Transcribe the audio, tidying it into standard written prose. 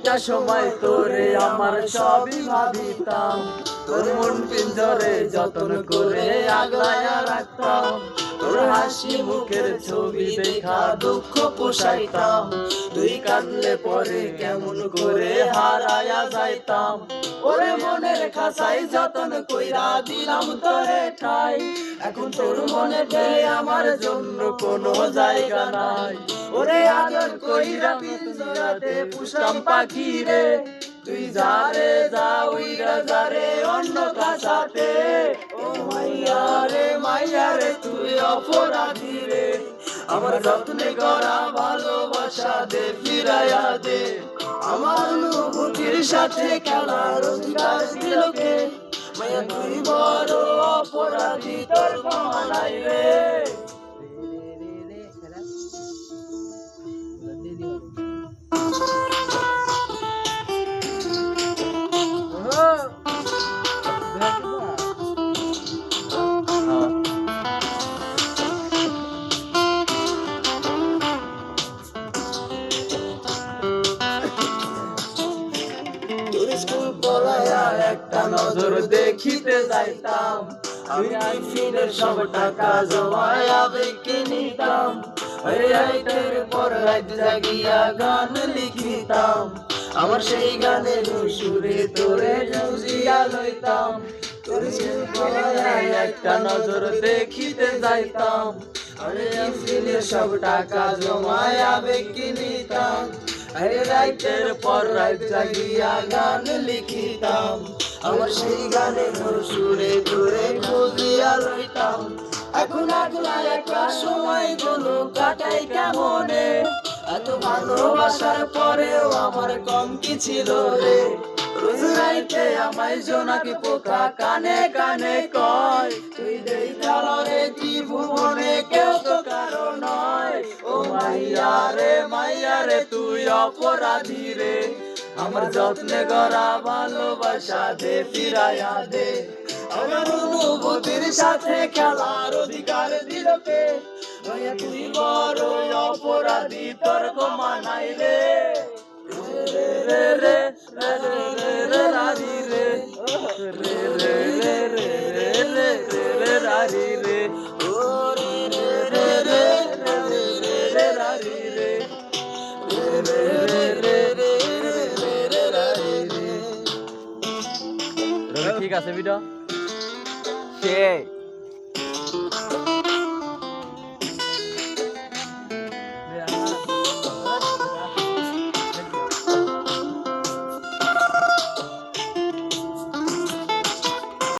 একটা সময় তোরে আমার সবই ভাবিতাম, তোর মন পিঞ্জরে যতন করে আগলায়া রাখতাম, তোর হাসি মুখের ছবি দেখা দুঃখ পোষাইতাম, তুই কাঁদলে পরে কেমন করে হারায়া যাইতাম। ওরে মনের খাঁচাই যতন কইরা দিলাম তোরে ঠাই, এখন তোর মনেতে আমার জন্য কোনো জায়গা নাই। ওরে আদর কইরা পিঞ্জরাতে পুষলাম পাখি রে, তুই যা রে যা উইরা যা রে অন্য খাঁচাতে। ও মাইয়া রে তুই অপরাধী রে, আমার যত্নে করা ভালোবাসা দে ফিরাইয়া দে। আমার অনুভূতির সাথে খেলার অধিকার দিল কে, মাইয়া তুই বড় অপরাধী, তোর ক্ষমা নাই রে। স্কুল পড়ায়া একটা নজর দেখিতে যাইতাম, আমি টিফিনের সব টাকা জমায়া বেঁকে নিতাম, রাইতের পর রাত জাগিয়া গান লিখিতাম, আমার সেই গানের সুরে তোরে বুঝিয়া লইতাম। তোর স্কুল পড়ায়া একটা নজর দেখিতে যাইতাম, আমি টিফিনের সব টাকা জমায়া বেঁকে নিতাম, রাইতের পর রাত জাগিয়া গান লিখিতাম, আমার সেই গানের সুরে তোরে খুঁজিয়া লইতাম। এখন একলা একটা সময় গুলো কাটাই কেমনে, এত ভালোবাসার পরেও আমার কম কি ছিল রে। রোজ রাইতে আমায় জোনাকি পোকা কানে কানে কয়, তুই দেখা রে ত্রিভুবনে কেউ তো কারো নয়। ও মাইয়া রে তুই অপরাধী রে, আমার যত্নে করা ভালোবাসা দে ফিরাইয়া দে। আমার অনুভূতির সাথে খেলার অধিকার দিল কে, মাইয়া তুই বড় অপরাধী, তোর ক্ষমা নাই রে। রে রে রে রে রে রে রারি রে, রে রে রে রে রে রে রে রে রারি রে, ও রে রে রে রে রে রে রে রারি রে, রে রে রে রে রে রে রে রারি রে। ঠিক আছে ভিডিও।